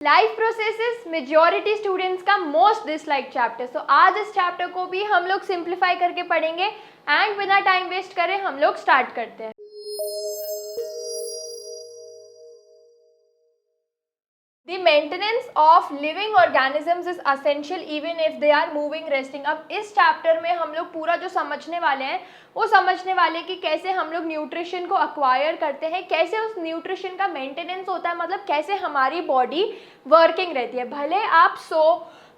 Life processes majority students का most dislike chapter. सो आज इस चैप्टर को भी हम लोग सिंप्लीफाई करके पढ़ेंगे एंड बिना टाइम वेस्ट करे हम लोग स्टार्ट करते हैं। The maintenance of living organisms is essential even if they are moving, resting। अब इस चैप्टर में हम लोग पूरा जो समझने वाले हैं वो समझने वाले कि कैसे हम लोग न्यूट्रिशन को अक्वायर करते हैं, कैसे उस न्यूट्रिशन का मेंटेनेंस होता है, मतलब कैसे हमारी बॉडी वर्किंग रहती है। भले आप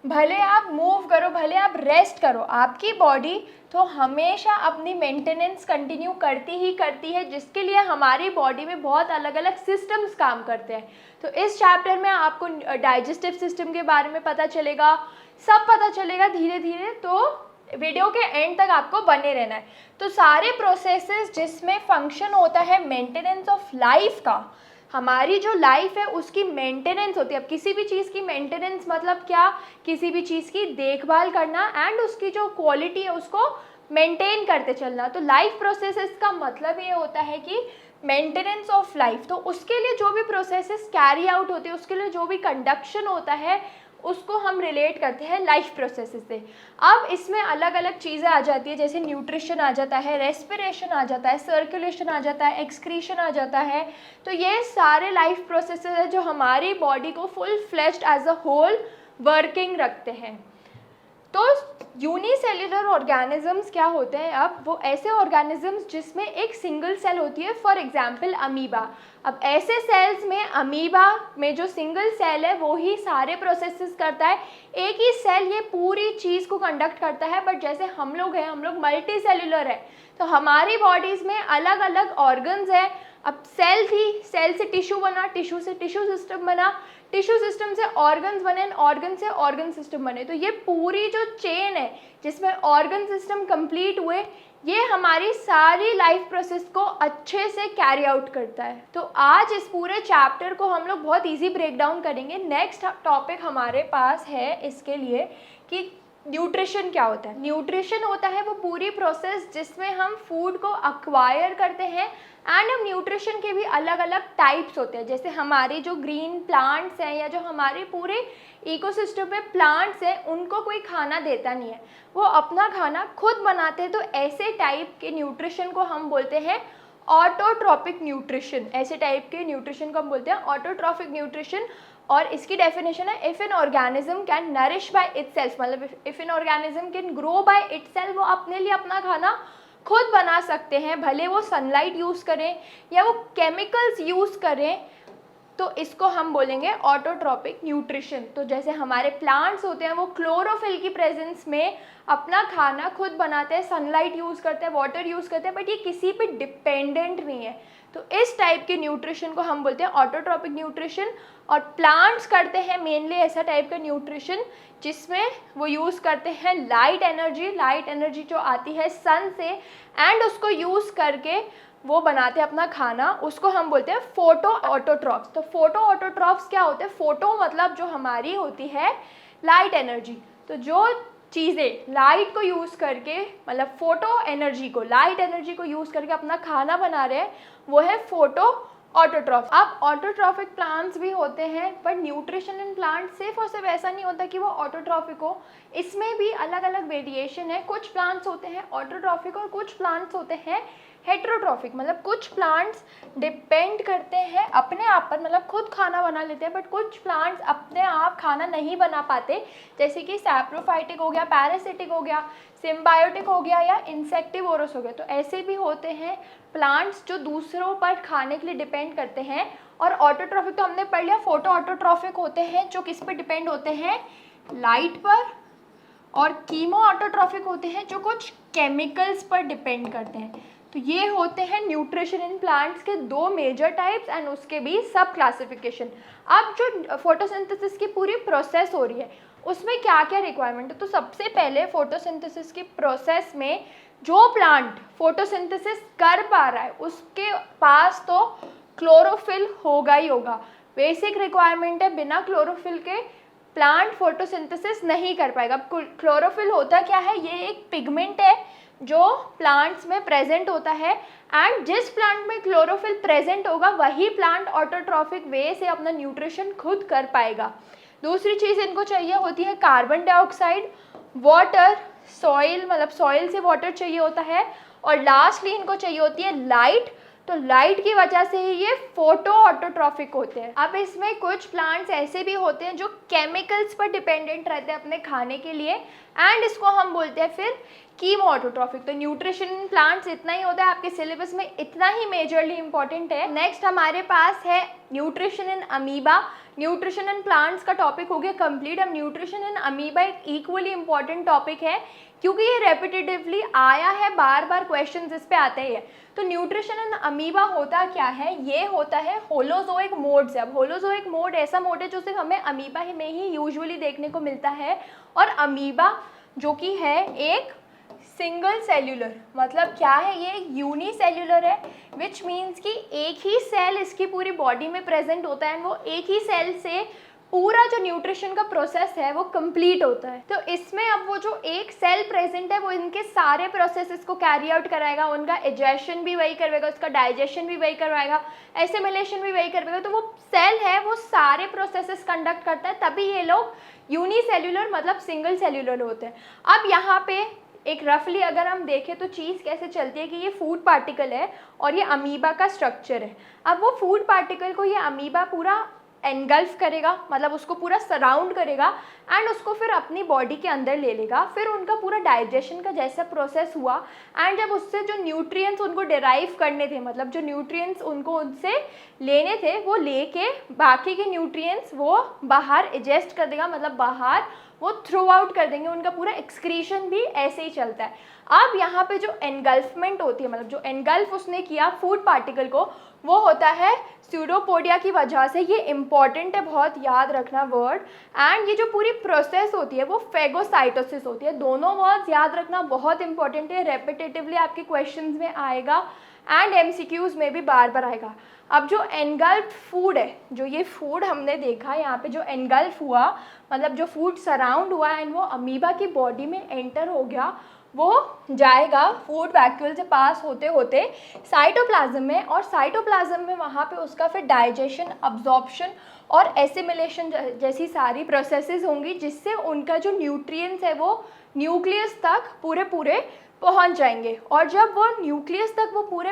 भले आप मूव करो, भले आप रेस्ट करो, आपकी बॉडी तो हमेशा अपनी मेंटेनेंस कंटिन्यू करती ही करती है, जिसके लिए हमारी बॉडी में बहुत अलग अलग सिस्टम्स काम करते हैं। तो इस चैप्टर में आपको डाइजेस्टिव सिस्टम के बारे में पता चलेगा, सब पता चलेगा धीरे धीरे। तो वीडियो के एंड तक आपको बने रहना है। तो सारे प्रोसेसेस जिसमें फंक्शन होता है मेंटेनेंस ऑफ लाइफ का, हमारी जो लाइफ है उसकी मेंटेनेंस होती है। अब किसी भी चीज़ की मेंटेनेंस मतलब क्या, किसी भी चीज़ की देखभाल करना एंड उसकी जो क्वालिटी है उसको मेंटेन करते चलना। तो लाइफ प्रोसेसेस का मतलब ये होता है कि मेंटेनेंस ऑफ लाइफ। तो उसके लिए जो भी प्रोसेसेस कैरी आउट होते हैं, उसके लिए जो भी कंडक्शन होता है, उसको हम रिलेट करते हैं लाइफ प्रोसेसेस से। अब इसमें अलग अलग चीज़ें आ जाती है, जैसे न्यूट्रिशन आ जाता है, रेस्पिरेशन आ जाता है, सर्कुलेशन आ जाता है, एक्सक्रीशन आ जाता है। तो ये सारे लाइफ प्रोसेसेस है जो हमारी बॉडी को full fleshed as a whole working रखते हैं। तो यूनिसेल्युलर ऑर्गेनिजम्स क्या होते हैं? अब वो ऐसे ऑर्गेनिजम्स जिसमें एक सिंगल सेल होती है, फॉर एग्जांपल अमीबा। अब ऐसे सेल्स में, अमीबा में जो सिंगल सेल है वो ही सारे प्रोसेसेस करता है, एक ही सेल ये पूरी चीज़ को कंडक्ट करता है। बट जैसे हम लोग हैं, हम लोग मल्टी सेल्युलर है, तो हमारी बॉडीज़ में अलग अलग ऑर्गन्स हैं। अब सेल थी, सेल से टिश्यू बना, टिश्यू से टिश्यू सिस्टम बना, टिश्यू सिस्टम से ऑर्गन्स बने, ऑर्गन से ऑर्गन सिस्टम बने। तो ये पूरी जो चेन है जिसमें ऑर्गन सिस्टम कंप्लीट हुए, ये हमारी सारी लाइफ प्रोसेस को अच्छे से कैरी आउट करता है। तो आज इस पूरे चैप्टर को हम लोग बहुत इजी ब्रेक डाउन करेंगे। नेक्स्ट टॉपिक हमारे पास है इसके लिए कि न्यूट्रिशन क्या होता है। न्यूट्रिशन होता है वो पूरी प्रोसेस जिसमें हम फूड को अक्वायर करते हैं एंड अब न्यूट्रिशन के भी अलग अलग टाइप्स होते हैं। जैसे हमारे जो ग्रीन प्लांट्स हैं या जो हमारे पूरे इकोसिस्टम में प्लांट्स हैं, उनको कोई खाना देता नहीं है, वो अपना खाना खुद बनाते हैं। तो ऐसे टाइप के न्यूट्रिशन को हम बोलते हैं ऑटोट्रॉपिक न्यूट्रिशन। ऐसे टाइप के न्यूट्रिशन को हम बोलते हैं ऑटोट्रॉपिक न्यूट्रिशन। और इसकी डेफिनेशन है, if an organism can nourish by itself, मतलब if an organism can grow by itself, वो अपने लिए अपना खाना खुद बना सकते हैं, भले वो सनलाइट यूज़ करें या वो केमिकल्स यूज़ करें। तो इसको हम बोलेंगे ऑटोट्रॉपिक न्यूट्रिशन। तो जैसे हमारे प्लांट्स होते हैं वो क्लोरोफिल की प्रेजेंस में अपना खाना खुद बनाते हैं, सनलाइट यूज़ करते हैं, वाटर यूज़ करते हैं, बट ये किसी पे डिपेंडेंट नहीं है। तो इस टाइप के न्यूट्रिशन को हम बोलते हैं ऑटोट्रॉपिक न्यूट्रिशन। और प्लांट्स करते हैं मेनली ऐसा टाइप का न्यूट्रिशन जिसमें वो यूज़ करते हैं लाइट एनर्जी जो आती है सन से, एंड उसको यूज़ करके वो बनाते हैं अपना खाना। उसको हम बोलते हैं फोटो ऑटोट्रॉफ्स। तो फोटो ऑटोट्रॉफ्स क्या होते हैं? फोटो मतलब जो हमारी होती है लाइट एनर्जी। तो जो चीज़ें लाइट को यूज़ करके, मतलब फोटो एनर्जी को, लाइट एनर्जी को यूज़ करके अपना खाना बना रहे हैं, वो है फोटो ऑटोट्रॉफ। अब ऑटोट्रॉफिक प्लांट्स भी होते हैं, बट न्यूट्रिशन इन प्लांट सिर्फ और सिर्फ ऐसा नहीं होता कि वो ऑटोट्रॉफिक हो, इसमें भी अलग अलग वेरिएशन है। कुछ प्लांट्स होते हैं ऑटोट्रॉफिक और कुछ प्लांट्स होते हैं हेट्रोट्रॉफिक। मतलब कुछ प्लांट्स डिपेंड करते हैं अपने आप पर, मतलब खुद खाना बना लेते हैं, बट कुछ प्लांट्स अपने आप खाना नहीं बना पाते, जैसे कि सैप्रोफाइटिक हो गया, पैरासिटिक हो गया, सिम्बायोटिक हो गया या इंसेक्टिवोरस हो गया। तो ऐसे भी होते हैं प्लांट्स जो दूसरों पर खाने के लिए डिपेंड करते हैं। और ऑटोट्रॉफिक तो हमने पढ़ लिया। फोटो ऑटोट्रॉफिक होते हैं जो किस पर डिपेंड होते हैं? लाइट पर। और कीमो ऑटोट्रॉफिक होते हैं जो कुछ केमिकल्स पर डिपेंड करते हैं। तो ये होते हैं न्यूट्रिशन इन प्लांट्स के दो मेजर टाइप्स एंड उसके भी सब क्लासिफिकेशन। अब जो फोटोसिंथेसिस की पूरी प्रोसेस हो रही है उसमें क्या क्या रिक्वायरमेंट है? तो सबसे पहले फोटोसिंथेसिस की प्रोसेस में जो प्लांट फोटोसिंथेसिस कर पा रहा है उसके पास तो क्लोरोफिल होगा ही होगा। बेसिक रिक्वायरमेंट है, बिना क्लोरोफिल के प्लांट फोटोसिंथेसिस नहीं कर पाएगा। अब क्लोरोफिल होता क्या है? ये एक पिगमेंट है जो प्लांट्स में प्रेजेंट होता है, एंड जिस प्लांट में क्लोरोफिल प्रेजेंट होगा वही प्लांट ऑटोट्रॉफिक वे से अपना न्यूट्रिशन खुद कर पाएगा। दूसरी चीज़ इनको चाहिए होती है कार्बन डाइऑक्साइड, वाटर, सॉइल, मतलब सॉइल से वाटर चाहिए होता है, और लास्टली इनको चाहिए होती है लाइट। तो लाइट की वजह से ही ये फोटो ऑटोट्रॉफिक होते हैं। अब इसमें कुछ प्लांट्स ऐसे भी होते हैं जो केमिकल्स पर डिपेंडेंट रहते हैं अपने खाने के लिए, एंड इसको हम बोलते हैं फिर कीमो ऑटोट्रॉफिक। तो न्यूट्रिशन इन प्लांट्स इतना ही होता है, आपके सिलेबस में इतना ही मेजरली इंपॉर्टेंट है। नेक्स्ट हमारे पास है nutrition in amoeba. Nutrition in plants का टॉपिक हो गया कंप्लीट। अब न्यूट्रिशन इन अमीबा एक इक्वली इंपॉर्टेंट टॉपिक है, क्योंकि ये रेपिटेटिवली आया है, बार बार क्वेश्चन इस पे आते ही है। तो न्यूट्रिशन इन अमीबा होता क्या है, ये होता है होलोजोइक मोड से। अब होलोजोइक मोड ऐसा मोड है जो सिर्फ हमें अमीबा में ही यूजुअली देखने को मिलता है, और अमीबा जो कि है एक सिंगल सेल्यूलर, मतलब क्या है, ये एक यूनिसेल्यूलर है, विच मीन्स कि एक ही सेल इसकी पूरी बॉडी में प्रेजेंट होता है, वो एक ही सेल से पूरा जो न्यूट्रिशन का प्रोसेस है वो कंप्लीट होता है। तो इसमें अब वो जो एक सेल प्रेजेंट है वो इनके सारे प्रोसेसेस को कैरी आउट कराएगा, उनका एजेशन भी वही करवाएगा, उसका डाइजेशन भी वही करवाएगा, एसिमिलेशन भी वही करवाएगा। तो वो सेल है वो सारे प्रोसेसेस कंडक्ट करता है, तभी ये लोग यूनिसेल्यूलर मतलब सिंगल सेल्यूलर होते हैं। अब यहाँ पे एक रफली अगर हम देखें तो चीज़ कैसे चलती है कि ये फूड पार्टिकल है और ये अमीबा का स्ट्रक्चर है। अब वो फूड पार्टिकल को ये अमीबा पूरा एनगल्फ करेगा, मतलब उसको पूरा सराउंड करेगा, एंड उसको फिर अपनी बॉडी के अंदर ले लेगा। फिर उनका पूरा डाइजेशन का जैसा प्रोसेस हुआ, एंड जब उससे जो न्यूट्रिएंट्स उनको डिराइव करने थे, मतलब जो न्यूट्रिएंट्स उनको उनसे लेने थे, वो लेके बाकी के न्यूट्रिएंट्स वो बाहर इजेस्ट कर देगा, मतलब बाहर वो थ्रू आउट कर देंगे। उनका पूरा एक्सक्रीशन भी ऐसे ही चलता है। अब यहाँ पे जो एनगल्फमेंट होती है, मतलब जो एनगल्फ उसने किया फूड पार्टिकल को, वो होता है स्यूडोपोडिया की वजह से। ये इंपॉर्टेंट है, बहुत याद रखना वर्ड। एंड ये जो पूरी प्रोसेस होती है वो फेगोसाइटोसिस होती है। दोनों वर्ड्स याद रखना बहुत इंपॉर्टेंट है, रेपिटेटिवली आपके क्वेश्चंस में आएगा एंड एमसीक्यूज में भी बार बार आएगा। अब जो एनगल्फ फूड है, जो ये फूड हमने देखा यहाँ पे जो एनगल्फ हुआ, मतलब जो फूड सराउंड हुआ एंड वो अमीबा की बॉडी में एंटर हो गया, वो जाएगा फूड वैक्यूल से पास होते होते साइटोप्लाज्म में, और साइटोप्लाज्म में वहाँ पे उसका फिर डाइजेशन, अब्जॉर्प्शन और एसिमिलेशन जैसी सारी प्रोसेसेस होंगी, जिससे उनका जो न्यूट्रिएंट्स है वो न्यूक्लियस तक पूरे पहुंच जाएंगे। और जब वो न्यूक्लियस तक वो पूरे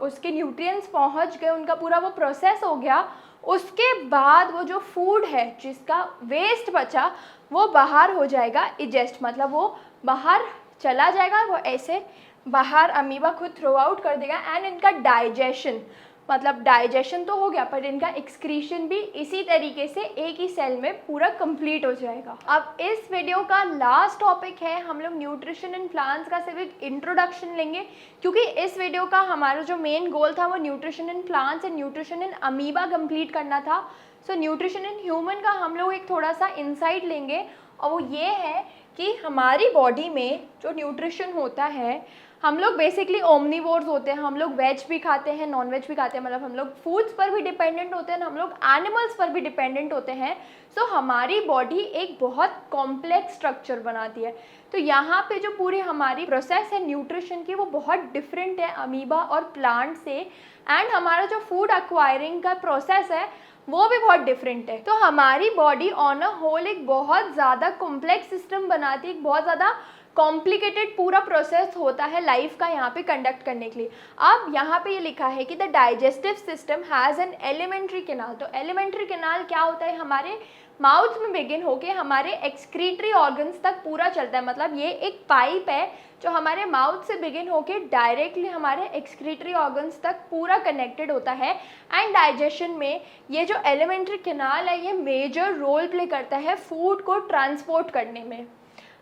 उसके न्यूट्रिएंट्स पहुंच गए, उनका पूरा वो प्रोसेस हो गया, उसके बाद वो जो फूड है जिसका वेस्ट बचा वो बाहर हो जाएगा इजेस्ट, मतलब वो बाहर चला जाएगा, वो ऐसे बाहर अमीबा खुद थ्रो आउट कर देगा। एंड इनका डाइजेशन, मतलब डाइजेशन तो हो गया पर इनका एक्सक्रीशन भी इसी तरीके से एक ही सेल में पूरा कंप्लीट हो जाएगा। अब इस वीडियो का लास्ट टॉपिक है, हम लोग न्यूट्रिशन इन प्लांट्स का सिर्फ एक इंट्रोडक्शन लेंगे, क्योंकि इस वीडियो का हमारा जो मेन गोल था वो nutrition in plants and nutrition in amoeba complete करना था। सो न्यूट्रिशन इन ह्यूमन का हम लोग एक थोड़ा सा इंसाइट लेंगे, और वो ये है कि हमारी बॉडी में जो न्यूट्रिशन होता है, हम लोग बेसिकली ओमनीवोर्स होते हैं, हम लोग वेज भी खाते हैं, नॉन वेज भी खाते हैं, मतलब हम लोग फूड्स पर भी डिपेंडेंट होते हैं, हम लोग एनिमल्स पर भी डिपेंडेंट होते हैं। सो हमारी बॉडी एक बहुत कॉम्प्लेक्स स्ट्रक्चर बनाती है। तो यहाँ पे जो पूरी हमारी प्रोसेस है न्यूट्रिशन की वो बहुत डिफरेंट है अमीबा और प्लांट से, एंड हमारा जो फूड एक्वायरिंग का प्रोसेस है वो भी बहुत डिफरेंट है। तो हमारी बॉडी ऑन अ होल एक बहुत ज़्यादा कॉम्प्लेक्स सिस्टम बनाती है, एक बहुत ज़्यादा कॉम्प्लिकेटेड पूरा प्रोसेस होता है लाइफ का यहाँ पे कंडक्ट करने के लिए। अब यहाँ पे ये लिखा है कि the digestive system has an alimentary canal. तो एलिमेंट्री कैनाल क्या होता है, हमारे माउथ में बिगिन होके हमारे एक्सक्रीटरी ऑर्गन्स तक पूरा चलता है, मतलब ये एक पाइप है जो हमारे माउथ से बिगिन होके डायरेक्टली हमारे एक्सक्रीटरी ऑर्गन्स तक पूरा कनेक्टेड होता है। एंड डाइजेशन में ये जो एलिमेंट्री कैनाल है ये मेजर रोल प्ले करता है फूड को ट्रांसपोर्ट करने में।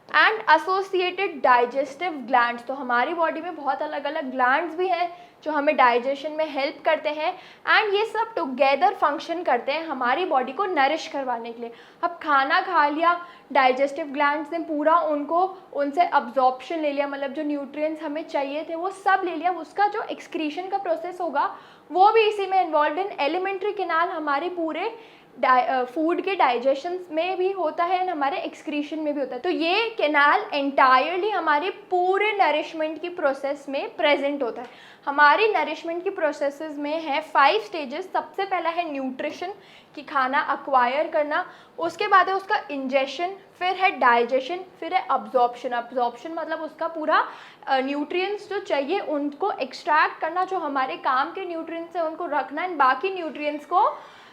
एंड एसोसिएटेड डाइजेस्टिव ग्लैंड्स, तो हमारी बॉडी में बहुत अलग अलग ग्लैंड्स भी हैं जो हमें डाइजेशन में हेल्प करते हैं, एंड ये सब टुगेदर फंक्शन करते हैं हमारी बॉडी को नरिश करवाने के लिए। अब खाना खा लिया, डाइजेस्टिव ग्लैंड्स ने पूरा उनसे अब्जॉर्प्शन ले लिया, मतलब जो न्यूट्रिएंट्स हमें चाहिए थे वो सब ले लिया, उसका जो एक्सक्रीशन का प्रोसेस होगा वो भी इसी में इन्वॉल्व इन। एलिमेंट्री कैनाल हमारे पूरे फूड के डाइजेशन में भी होता है एंड हमारे एक्सक्रीशन में भी होता है। तो ये कैनाल एंटायरली हमारे पूरे नरिशमेंट की प्रोसेस में प्रेजेंट होता है। हमारी नरिशमेंट की प्रोसेसेस में है 5 स्टेजेस। सबसे पहला है न्यूट्रिशन, कि खाना अक्वायर करना, उसके बाद है उसका इंजेशन, फिर है डाइजेशन, फिर है अब्जॉर्प्शन। अब्जॉर्प्शन मतलब उसका पूरा न्यूट्रिएंट्स जो चाहिए उनको एक्सट्रैक्ट करना, जो हमारे काम के न्यूट्रिएंट्स हैं उनको रखना एंड बाकी न्यूट्रिएंट्स को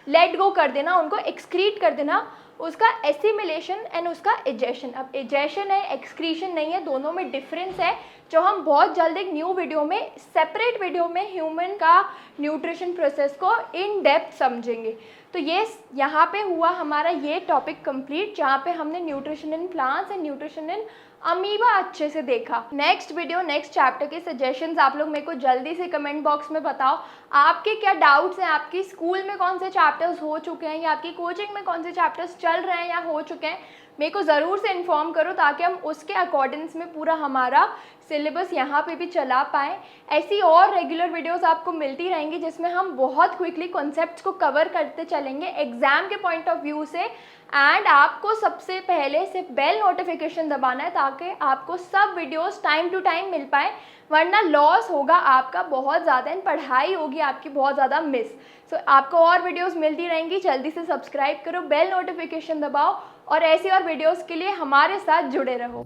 लेट गो कर देना, उनको एक्सक्रीट कर देना। उसका एसिमिलेशन एंड उसका इजेशन। अब इजेशन है, एक्सक्रीशन नहीं है, दोनों में डिफरेंस है, जो हम बहुत जल्द एक न्यू वीडियो में, सेपरेट वीडियो में ह्यूमन का न्यूट्रिशन प्रोसेस को इन डेप्थ समझेंगे। तो ये यहाँ पे हुआ हमारा ये टॉपिक कंप्लीट, जहाँ पे हमने nutrition in plants and nutrition in amoeba अच्छे से देखा। नेक्स्ट वीडियो, नेक्स्ट चैप्टर के सजेशंस आप लोग मेरे को जल्दी से कमेंट बॉक्स में बताओ। आपके क्या डाउट्स हैं, आपकी स्कूल में कौन से चैप्टर्स हो चुके हैं या आपकी कोचिंग में कौन से चैप्टर्स चल रहे हैं या हो चुके हैं, मेरे को ज़रूर से इन्फॉर्म करो, ताकि हम उसके अकॉर्डिंग्स में पूरा हमारा सिलेबस यहाँ पे भी चला पाएँ। ऐसी और रेगुलर वीडियोस आपको मिलती रहेंगी, जिसमें हम बहुत क्विकली कॉन्सेप्ट्स को कवर करते चलेंगे एग्ज़ाम के पॉइंट ऑफ व्यू से। एंड आपको सबसे पहले सिर्फ बेल नोटिफिकेशन दबाना है, ताकि आपको सब वीडियोस टाइम टू टाइम मिल पाए, वरना लॉस होगा आपका बहुत ज़्यादा एंड पढ़ाई होगी आपकी बहुत ज़्यादा मिस। सो आपको और वीडियोस मिलती रहेंगी, जल्दी से सब्सक्राइब करो, बेल नोटिफिकेशन दबाओ और ऐसी और वीडियोस के लिए हमारे साथ जुड़े रहो।